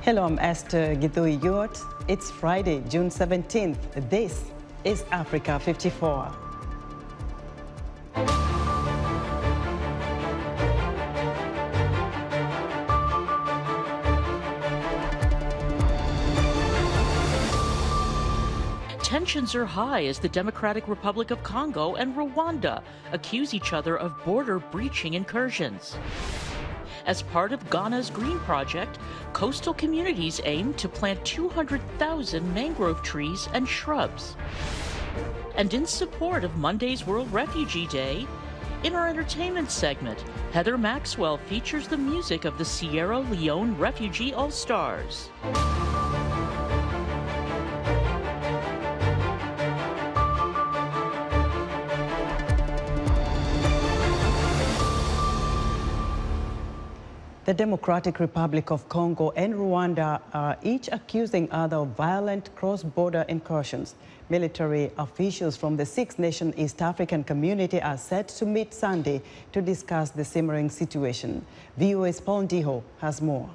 Hello, I'm Esther Githui-Yuot. It's Friday, June 17th. This is Africa 54. Tensions are high as the Democratic Republic of Congo and Rwanda accuse each other of border-breaching incursions. As part of Ghana's Green Project, coastal communities aim to plant 200,000 mangrove trees and shrubs. And in support of Monday's World Refugee Day, in our entertainment segment, Heather Maxwell features the music of the Sierra Leone Refugee Allstars. The Democratic Republic of Congo and Rwanda are each accusing other of violent cross-border incursions. Military officials from the six-nation East African community are set to meet Sunday to discuss the simmering situation. VOA's Paul Ndiho has more.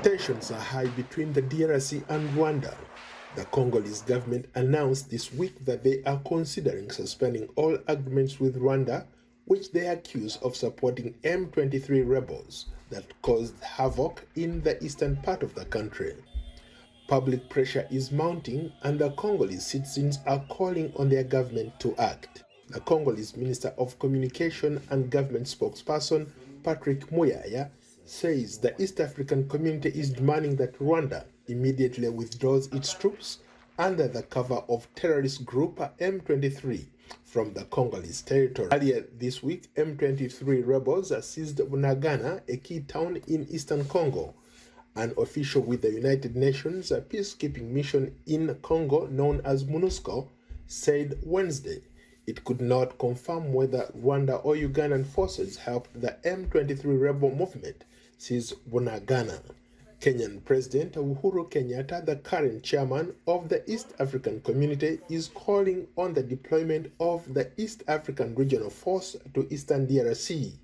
Tensions are high between the DRC and Rwanda. The Congolese government announced this week that they are considering suspending all agreements with Rwanda, which they accuse of supporting M23 rebels that caused havoc in the eastern part of the country. Public pressure is mounting and the Congolese citizens are calling on their government to act. The Congolese Minister of Communication and Government spokesperson Patrick Muyaya says the East African community is demanding that Rwanda immediately withdraws its troops under the cover of terrorist group M23 from the Congolese territory. Earlier this week, M23 rebels seized Bunagana, a key town in eastern Congo. An official with the United Nations peacekeeping mission in Congo, known as MONUSCO, said Wednesday it could not confirm whether Rwanda or Ugandan forces helped the M23 rebel movement seize Bunagana. Kenyan President Uhuru Kenyatta, the current chairman of the East African Community, is calling on the deployment of the East African Regional Force to eastern DRC,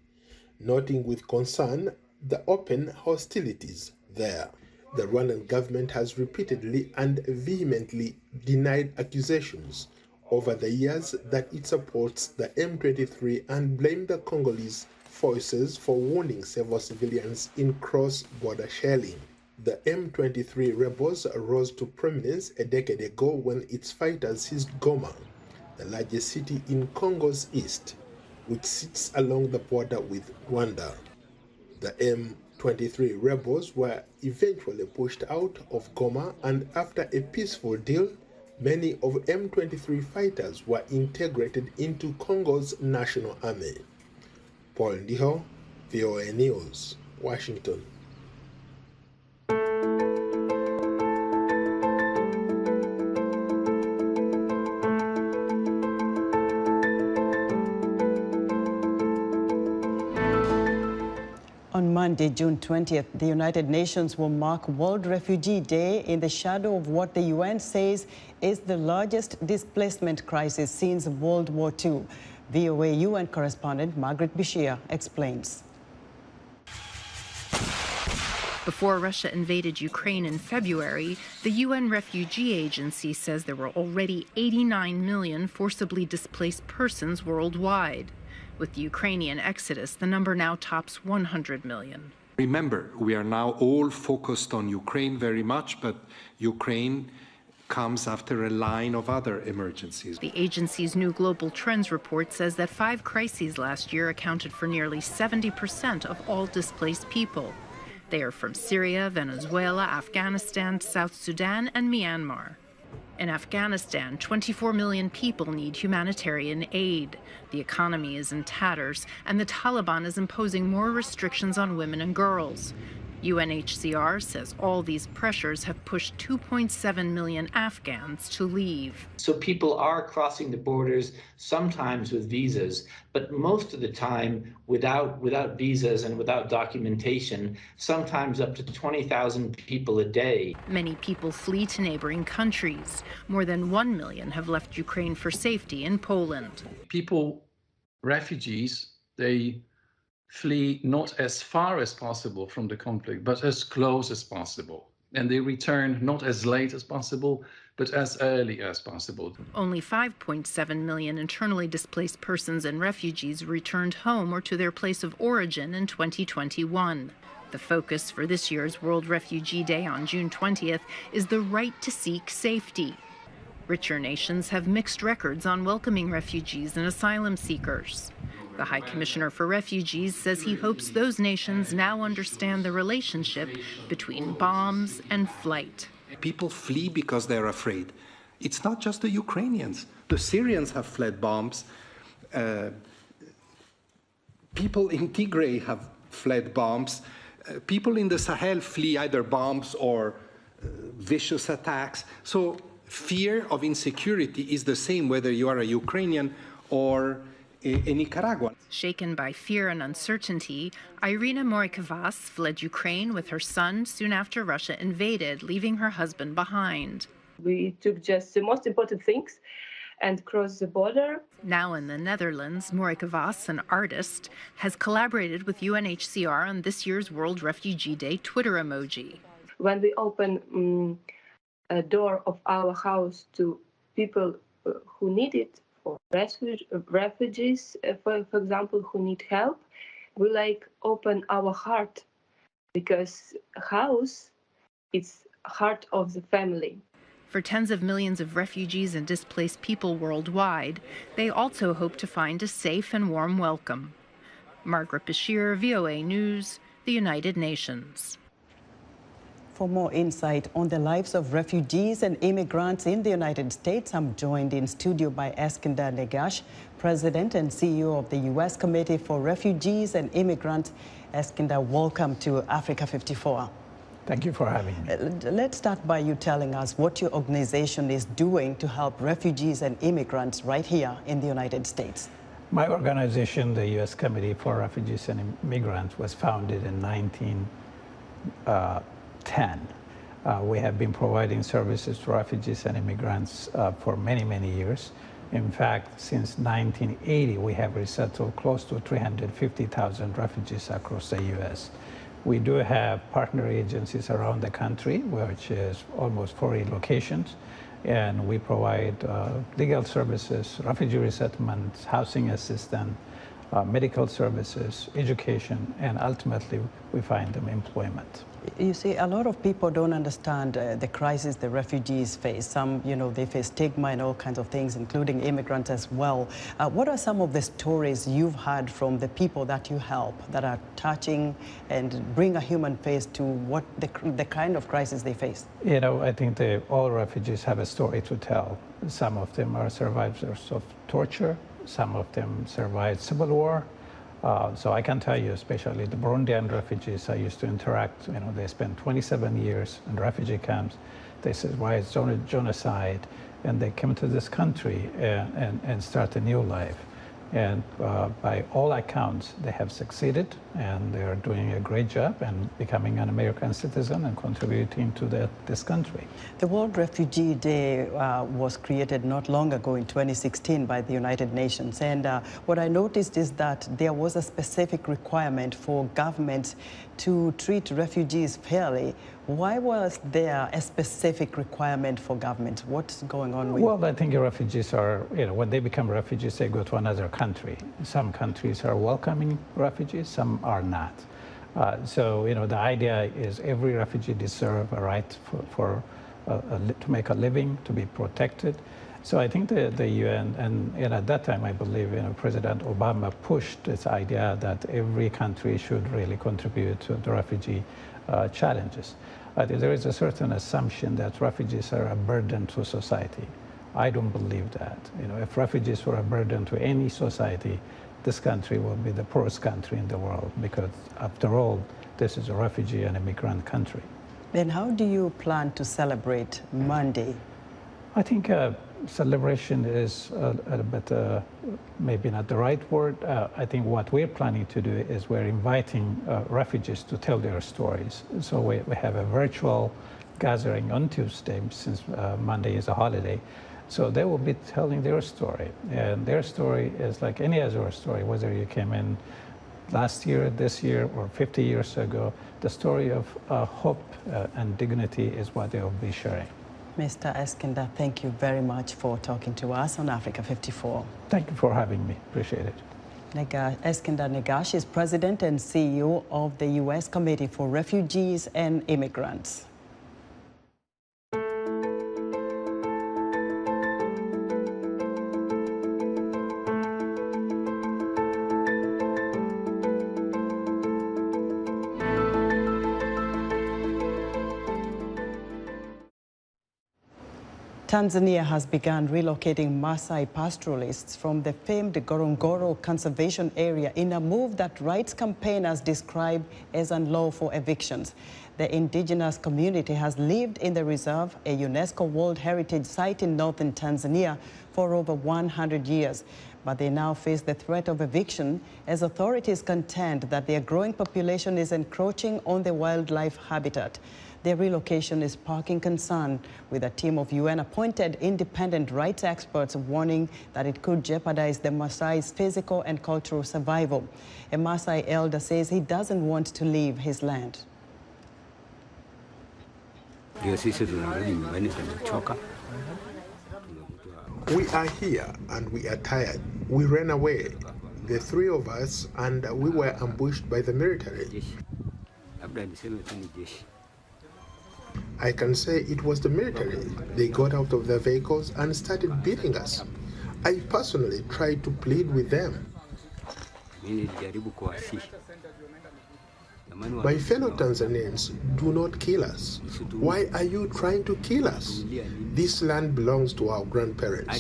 noting with concern the open hostilities there. The Rwandan government has repeatedly and vehemently denied accusations over the years that it supports the M23 and blamed the Congolese forces for wounding several civilians in cross-border shelling. The M23 rebels rose to prominence a decade ago when its fighters seized Goma, the largest city in Congo's east, which sits along the border with Rwanda. The M23 rebels were eventually pushed out of Goma, and after a peaceful deal, many of M23 fighters were integrated into Congo's national army. Paul Ndiho, VOA News, Washington. On Monday, June 20th, the United Nations will mark World Refugee Day in the shadow of what the UN says is the largest displacement crisis since World War II. VOA UN correspondent Margaret Bashir explains. Before Russia invaded Ukraine in February, the UN Refugee Agency says there were already 89 million forcibly displaced persons worldwide. With the Ukrainian exodus, the number now tops 100 million. Remember, we are now all focused on Ukraine very much, but Ukraine comes after a line of other emergencies. The agency's new Global Trends report says that 5 crises last year accounted for nearly 70% of all displaced people. They are from Syria, Venezuela, Afghanistan, South Sudan, and Myanmar. In Afghanistan, 24 million people need humanitarian aid. The economy is in tatters, and the Taliban is imposing more restrictions on women and girls. UNHCR says all these pressures have pushed 2.7 million Afghans to leave. So people are crossing the borders, sometimes with visas, but most of the time without visas and without documentation, sometimes up to 20,000 people a day. Many people flee to neighboring countries. More than 1 million have left Ukraine for safety in Poland. Refugees, they flee not as far as possible from the conflict, but as close as possible. And they return not as late as possible, but as early as possible. Only 5.7 million internally displaced persons and refugees returned home or to their place of origin in 2021. The focus for this year's World Refugee Day on June 20th is the right to seek safety. Richer nations have mixed records on welcoming refugees and asylum seekers. The High Commissioner for Refugees says he hopes those nations now understand the relationship between bombs and flight. People flee because they're afraid. It's not just the Ukrainians. The Syrians have fled bombs. People in Tigray have fled bombs. People in the Sahel flee either bombs or vicious attacks. So fear of insecurity is the same whether you are a Ukrainian or a Nicaraguan. Shaken by fear and uncertainty, Irina Morikvas fled Ukraine with her son soon after Russia invaded, leaving her husband behind. We took just the most important things and crossed the border. Now in the Netherlands, Morikvas, an artist, has collaborated with UNHCR on this year's World Refugee Day Twitter emoji. When we open a door of our house to people who need it, for refugees, for example, who need help, we open our heart, because house is heart of the family. For tens of millions of refugees and displaced people worldwide, they also hope to find a safe and warm welcome. Margaret Bashir, VOA News, the United Nations. For more insight on the lives of refugees and immigrants in the United States, I'm joined in studio by Eskinder Negash, President and CEO of the U.S. Committee for Refugees and Immigrants. Eskinder, welcome to Africa 54. Thank you for having me. Let's start by you telling us what your organization is doing to help refugees and immigrants right here in the United States. My organization, the U.S. Committee for Refugees and Immigrants, was founded in 1910. We have been providing services to refugees and immigrants for many, many years. In fact, since 1980, we have resettled close to 350,000 refugees across the U.S. We do have partner agencies around the country, which is almost 40 locations, and we provide legal services, refugee resettlement, housing assistance, medical services, education, and ultimately we find them employment. You see, a lot of people don't understand the crisis the refugees face. Some, they face stigma and all kinds of things, including immigrants as well. What are some of the stories you've heard from the people that you help that are touching and bring a human face to what the kind of crisis they face? I think all refugees have a story to tell. Some of them are survivors of torture. Some of them survived civil war. So I can tell you, especially the Burundian refugees I used to interact, they spent 27 years in refugee camps. They survived genocide, and they came to this country and start a new life. And by all accounts, they have succeeded, and they are doing a great job and becoming an American citizen and contributing to this country. The World Refugee Day was created not long ago in 2016 by the United Nations. And what I noticed is that there was a specific requirement for governments to treat refugees fairly. Why was there a specific requirement for governments? What's going on with? Well, I think refugees are, when they become refugees, they go to another country. Some countries are welcoming refugees, some are not. So, the idea is every refugee deserves a right to make a living, to be protected. So I think the UN, and at that time, I believe, President Obama pushed this idea that every country should really contribute to the refugee challenges. There is a certain assumption that refugees are a burden to society. I don't believe that. If refugees were a burden to any society, this country will be the poorest country in the world, because after all, this is a refugee and immigrant country. Then how do you plan to celebrate Monday? I think celebration is a bit, maybe not the right word. I think what we're planning to do is we're inviting refugees to tell their stories. So we have a virtual gathering on Tuesday, since Monday is a holiday. So they will be telling their story. And their story is like any other story, whether you came in last year, this year, or 50 years ago. The story of hope and dignity is what they will be sharing. Mr. Eskinder, thank you very much for talking to us on Africa 54. Thank you for having me. Appreciate it. Eskinder Negash is President and CEO of the U.S. Committee for Refugees and Immigrants. Tanzania has begun relocating Maasai pastoralists from the famed Ngorongoro Conservation Area in a move that rights campaigners describe as unlawful evictions. The indigenous community has lived in the reserve, a UNESCO World Heritage Site in northern Tanzania, for over 100 years. But they now face the threat of eviction as authorities contend that their growing population is encroaching on the wildlife habitat. Their relocation is sparking concern, with a team of UN-appointed independent rights experts warning that it could jeopardize the Maasai's physical and cultural survival. A Maasai elder says he doesn't want to leave his land. We are here and we are tired. We ran away, the three of us, and we were ambushed by the military. I can say it was the military. They got out of their vehicles and started beating us. I personally tried to plead with them. My fellow Tanzanians, do not kill us. Why are you trying to kill us? This land belongs to our grandparents.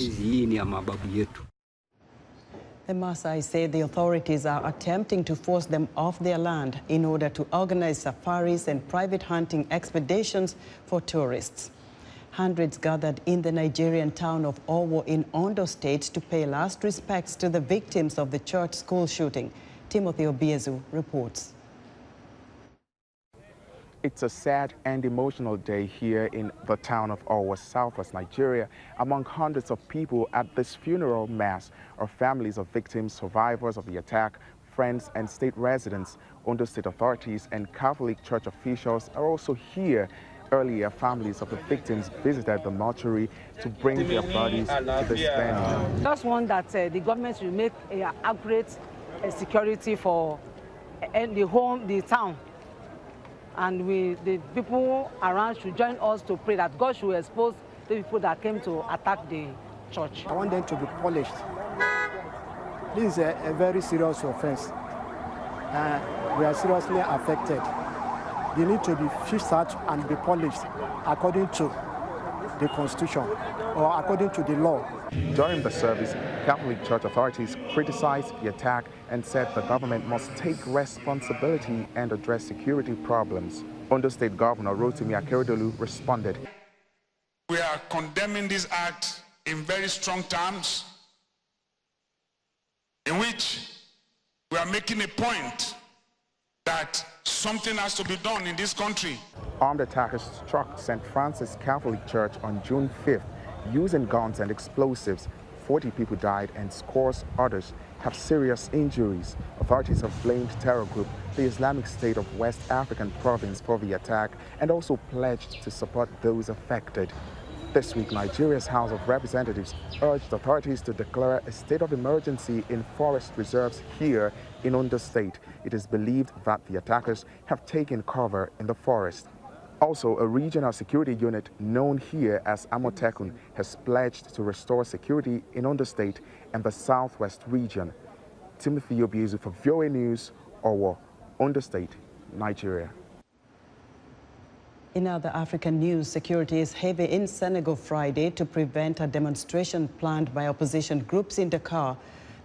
The Maasai say the authorities are attempting to force them off their land in order to organize safaris and private hunting expeditions for tourists. Hundreds gathered in the Nigerian town of Owo in Ondo State to pay last respects to the victims of the church school shooting. Timothy Obiezu reports. It's a sad and emotional day here in the town of Owo, southwest Nigeria. Among hundreds of people at this funeral mass are families of victims, survivors of the attack, friends and state residents. Ondo State authorities and Catholic Church officials are also here. Earlier, families of the victims visited the mortuary to bring their bodies to this venue. Just want that the government should make accurate security for the town. And the people around should join us to pray that God should expose the people that came to attack the church. I want them to be polished. This is a very serious offense. We are seriously affected. They need to be fished out and be polished according to the Constitution or according to the law. During the service, Catholic Church authorities criticized the attack and said the government must take responsibility and address security problems. Ondo State Governor Rotimi Akeredolu responded. We are condemning this act in very strong terms, in which we are making a point that something has to be done in this country. Armed attackers struck St. Francis Catholic Church on June 5th using guns and explosives. 40 people died and scores others have serious injuries. Authorities have blamed terror group, the Islamic State of West African Province, for the attack and also pledged to support those affected. This week, Nigeria's House of Representatives urged authorities to declare a state of emergency in forest reserves here in Ondo State. It is believed that the attackers have taken cover in the forest. Also, a regional security unit known here as Amotekun has pledged to restore security in Ondo State and the southwest region. Timothy Obiezu for VOA News, Owo, Ondo State, Nigeria. In other African news, security is heavy in Senegal Friday to prevent a demonstration planned by opposition groups in Dakar.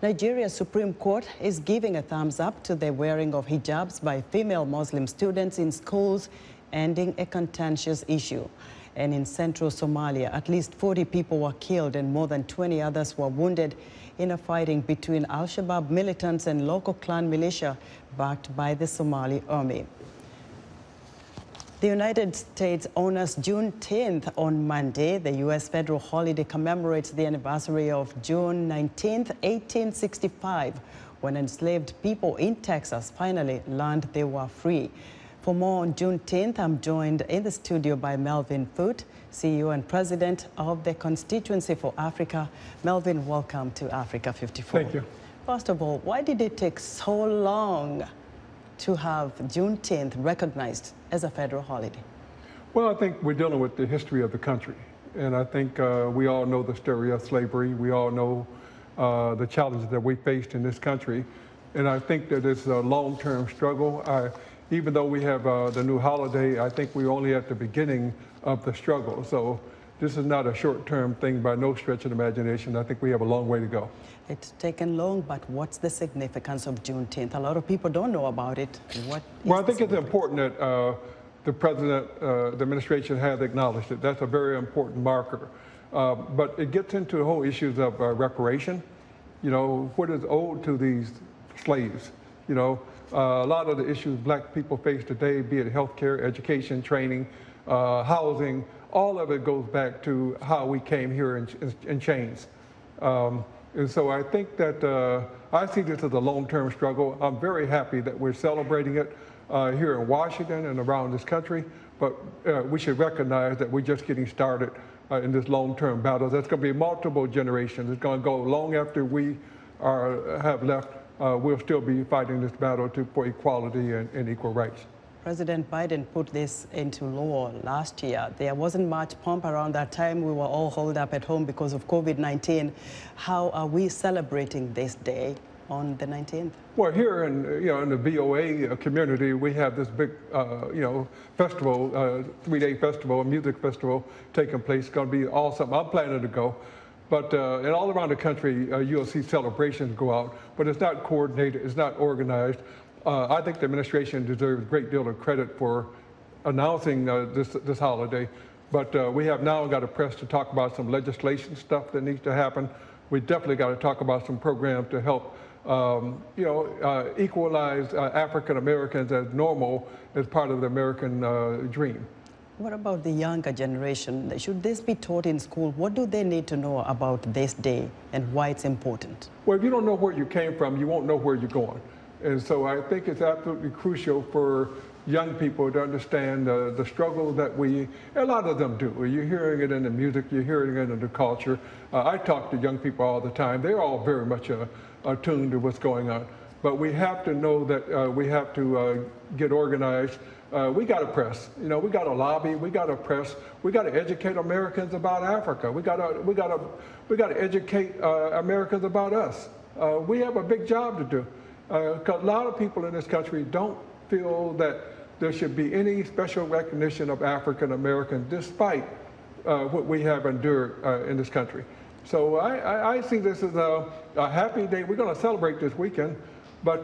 Nigeria's Supreme Court is giving a thumbs up to the wearing of hijabs by female Muslim students in schools, ending a contentious issue. And in central Somalia, at least 40 people were killed and more than 20 others were wounded in a fighting between Al-Shabaab militants and local clan militia backed by the Somali army. The United States honors Juneteenth on Monday. The U.S. federal holiday commemorates the anniversary of June 19, 1865, when enslaved people in Texas finally learned they were free. For more on Juneteenth, I'm joined in the studio by Melvin Foote, CEO and President of the Constituency for Africa. Melvin, welcome to Africa 54. Thank you. First of all, why did it take so long to have Juneteenth recognized as a federal holiday? Well, I think we're dealing with the history of the country. And I think we all know the story of slavery. We all know the challenges that we faced in this country. And I think that it's a long-term struggle. Even though we have the new holiday, I think we're only at the beginning of the struggle. So this is not a short-term thing by no stretch of the imagination. I think we have a long way to go. It's taken long, but what's the significance of Juneteenth? A lot of people don't know about it. Well, I think it's important that the president, the administration has acknowledged it. That's a very important marker. But it gets into the whole issues of reparation. You know, what is owed to these slaves? You know, a lot of the issues black people face today, be it healthcare, education, training, housing, all of it goes back to how we came here in chains. And so I think that I see this as a long-term struggle. I'm very happy that we're celebrating it here in Washington and around this country, but we should recognize that we're just getting started in this long-term battle. That's going to be multiple generations. It's going to go long after we have left. We'll still be fighting this battle for equality and equal rights. President Biden put this into law last year. There wasn't much pomp around that time. We were all holed up at home because of COVID-19. How are we celebrating this day on the 19th? Well, here in the VOA community, we have this big festival, 3-day festival, a music festival taking place. It's going to be awesome. I'm planning to go. But and all around the country, you'll see celebrations go out, but it's not coordinated, it's not organized. I think the administration deserves a great deal of credit for announcing this holiday. But we have now got a press to talk about some legislation stuff that needs to happen. We definitely got to talk about some programs to help equalize African Americans as normal as part of the American dream. What about the younger generation? Should this be taught in school? What do they need to know about this day and why it's important? Well, if you don't know where you came from, you won't know where you're going. And so I think it's absolutely crucial for young people to understand the struggle that a lot of them do. You're hearing it in the music, you're hearing it in the culture. I talk to young people all the time. They're all very much attuned to what's going on. But we have to know that we have to get organized. We got to press, we got to lobby, we got to press, we got to educate Americans about Africa. We got to educate Americans about us. We have a big job to do. Because a lot of people in this country don't feel that there should be any special recognition of African Americans despite what we have endured in this country. So I see this as a happy day. We're going to celebrate this weekend, but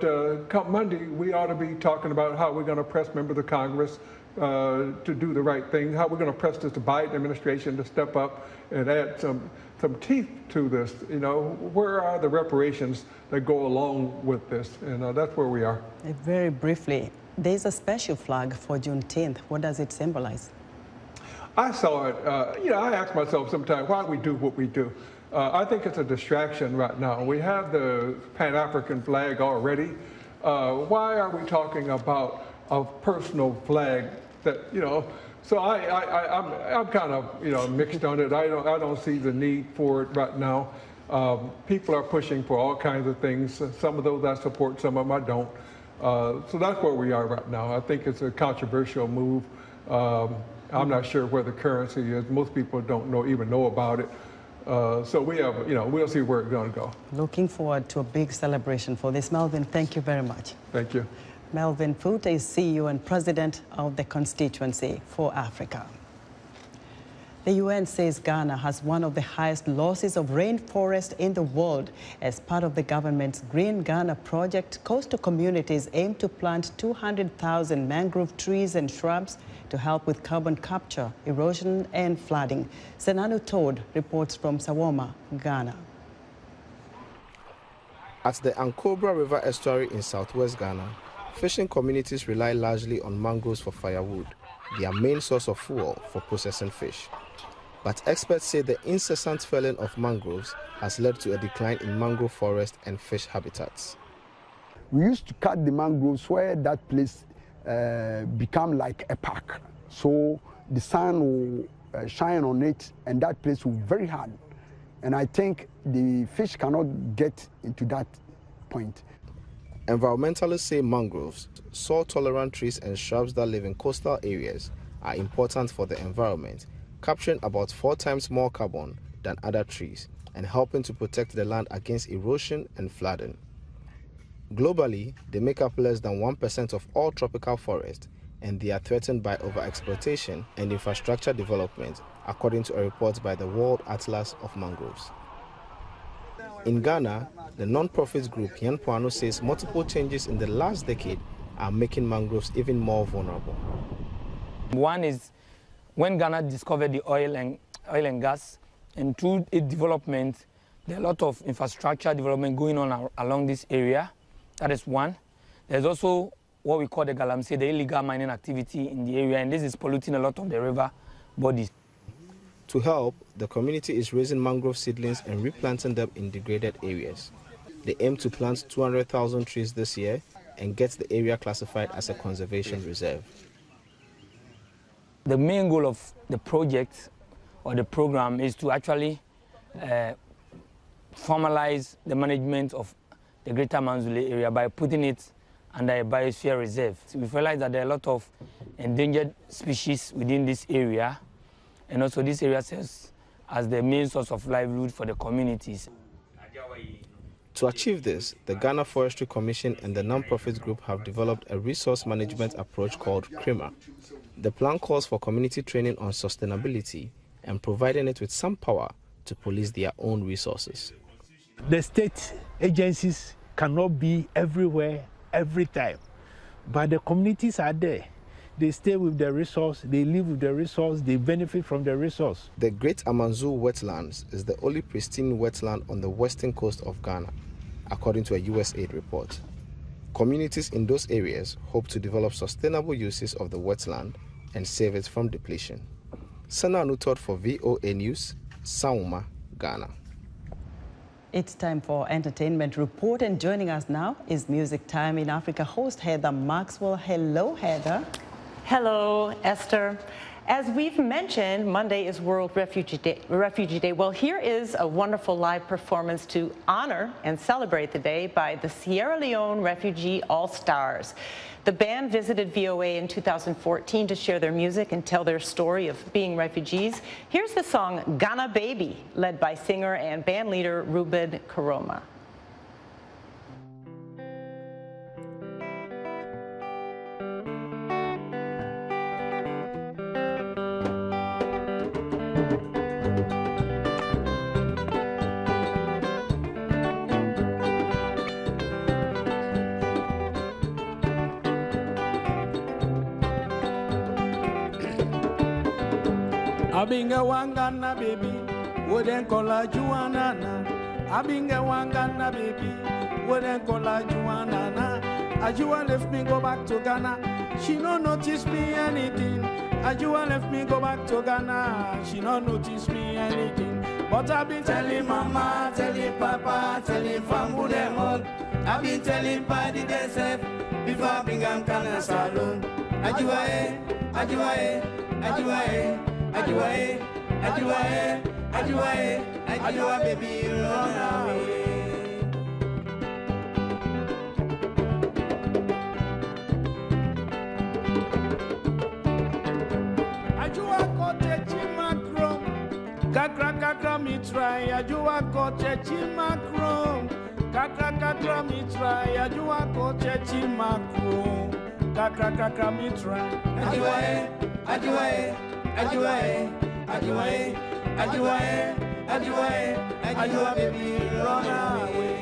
come Monday, we ought to be talking about how we're going to press members of Congress to do the right thing, how we're going to press this Biden administration to step up and add some teeth to this. Where are the reparations that go along with this? And that's where we are. Very briefly, there's a special flag for Juneteenth. What does it symbolize? I saw it. I ask myself sometimes, why do we do what we do? I think it's a distraction right now. We have the Pan-African flag already. Why are we talking about a personal flag that, So I'm kind of mixed on it. I don't see the need for it right now. People are pushing for all kinds of things. Some of those I support, some of them I don't. So that's where we are right now. I think it's a controversial move. I'm not sure where the currency is. Most people don't even know about it. So we have, we'll see where it's going to go. Looking forward to a big celebration for this. Melvin, thank you very much. Thank you. Melvin Foote is CEO and President of the Constituency for Africa. The UN says Ghana has one of the highest losses of rainforest in the world. As part of the government's Green Ghana project, coastal communities aim to plant 200,000 mangrove trees and shrubs to help with carbon capture, erosion and flooding. Senanu Todd reports from Sawoma, Ghana. At the Ankobra River estuary in southwest Ghana, fishing communities rely largely on mangroves for firewood, their main source of fuel for processing fish. But experts say the incessant felling of mangroves has led to a decline in mangrove forest and fish habitats. We used to cut the mangroves where that place become like a park. So the sun will shine on it, and that place will be very hard. And I think the fish cannot get into that point. Environmentalists say mangroves, salt-tolerant trees and shrubs that live in coastal areas, are important for the environment, capturing about 4 times more carbon than other trees and helping to protect the land against erosion and flooding. Globally, they make up less than 1% of all tropical forests, and they are threatened by overexploitation and infrastructure development, according to a report by the World Atlas of Mangroves. In Ghana, the non-profit group Yanpoano says multiple changes in the last decade are making mangroves even more vulnerable. One is when Ghana discovered the oil and gas, and through its development, there are a lot of infrastructure development going on along this area. That is one. There's also what we call the galamsey, the illegal mining activity in the area, and this is polluting a lot of the river bodies. To help, the community is raising mangrove seedlings and replanting them in degraded areas. They aim to plant 200,000 trees this year and get the area classified as a conservation reserve. The main goal of the project or the program is to actually formalize the management of the Greater Manzule area by putting it under a biosphere reserve. So we've realized that there are a lot of endangered species within this area, and also this area serves as the main source of livelihood for the communities. To achieve this, the Ghana Forestry Commission and the non-profit group have developed a resource management approach called CRIMA. The plan calls for community training on sustainability and providing it with some power to police their own resources. The state agencies cannot be everywhere, every time, but the communities are there. They stay with the resource, they live with the resource, they benefit from the resource. The Great Amanzu Wetlands is the only pristine wetland on the western coast of Ghana, according to a USAID report. Communities in those areas hope to develop sustainable uses of the wetland and save it from depletion. Sana Anutot for VOA News, Sauma, Ghana. It's time for Entertainment Report, and joining us now is Music Time in Africa host Heather Maxwell. Hello, Heather. Hello, Esther. As we've mentioned, Monday is World Refugee Day. Well, here is a wonderful live performance to honor and celebrate the day by the Sierra Leone Refugee Allstars. The band visited VOA in 2014 to share their music and tell their story of being refugees. Here's the song Ghana Baby, led by singer and band leader Ruben Karoma. Abinga wangana baby, wouldn't call her Juanana. Abinga wangana baby, wouldn't call her Juanana. Ajua left me go back to Ghana. She no notice me anything. Ajua left me go back to Ghana. She no notice me anything. But I've been telling mama, telling papa, telling family them all. I've been telling party themselves before I bring them Ghana salon. Ajua Ajua Ajua Ajua, Ajua, Ajua, Ajua, baby, run away. Ajua kote chimakrom, kakra kakra mi try. Ajua kote chimakrom, kakra kakra mi try. Ajua kote chimakrom, kakra kakra mi try. Ajua, Ajua. Ajua, Ajua, Ajua, Ajua, Ajua, baby, run away.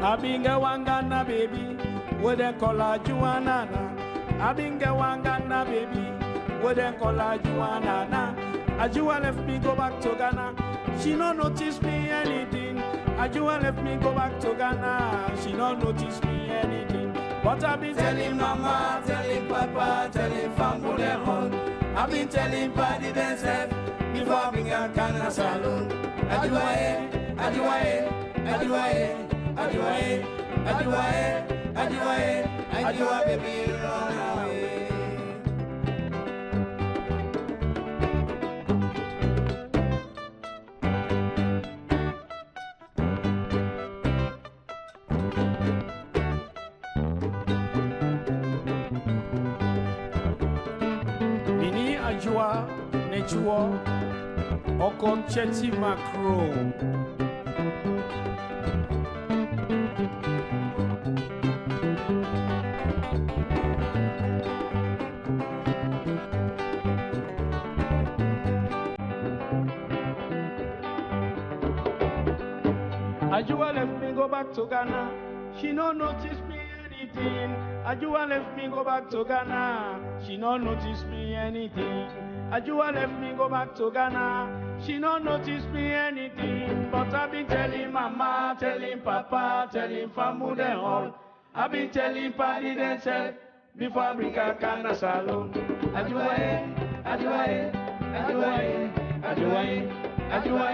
Abinga wangana baby, with a collar Juanana. Abinga wangana baby, wouldn't call her Juanana. Ajua left me go back to Ghana. She no notice me anything. Ajua left me go back to Ghana. She don't notice me anything. But I've been telling mama, telling papa, telling family home. I've been telling party themselves before I began Ghana salon. Ajua, Ajua, Ajua, Ajua, Ajua, Ajua, Ajua, baby, run away. Ajua, Nechuo, Okon Cheti Macro. Ajua left me go back to Ghana. She no notice me anything. Ajua left me go back to Ghana. She no notice me anything. Ajua left me go back to Ghana. She no notice me anything. But I've been telling mama, telling papa, telling family all. I've been telling party themselves before I bring a Ghana salon. Ajua, Ajua, Ajua, Ajua, Ajua,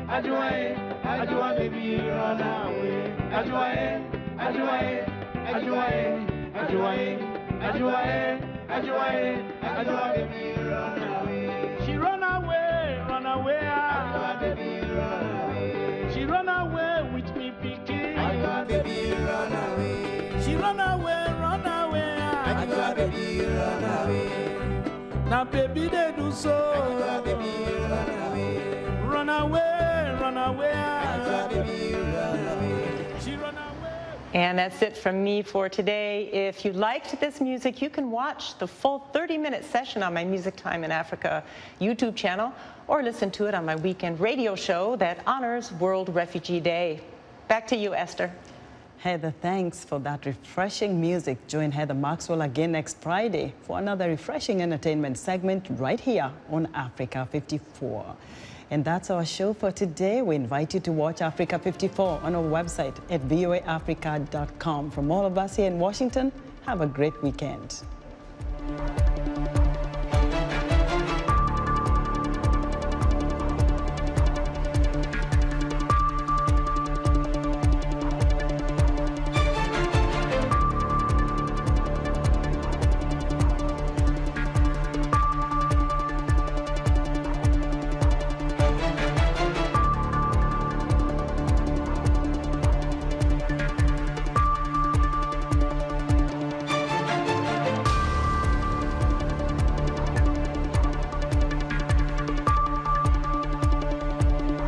Ajua, Ajua, baby, run away. Ajua, Ajua, Ajua, Ajua, Ajua, Ajua, Ajua, baby, run away. She run away, run away. Ajua, baby, run away. She run away with me picking. Ajua, baby, run away. She run away, run away. Ajua, baby, run away. Now, baby, they do so. Ajua, baby, run away. Run away, run away. Ajua, baby, run away. She run away. And that's it from me for today. If you liked this music, you can watch the full 30-minute session on my Music Time in Africa YouTube channel, or listen to it on my weekend radio show that honors World Refugee Day. Back to you, Esther. Heather, thanks for that refreshing music. Join Heather Maxwell again next Friday for another refreshing entertainment segment right here on Africa 54. And that's our show for today. We invite you to watch Africa 54 on our website at voaafrica.com. From all of us here in Washington, have a great weekend.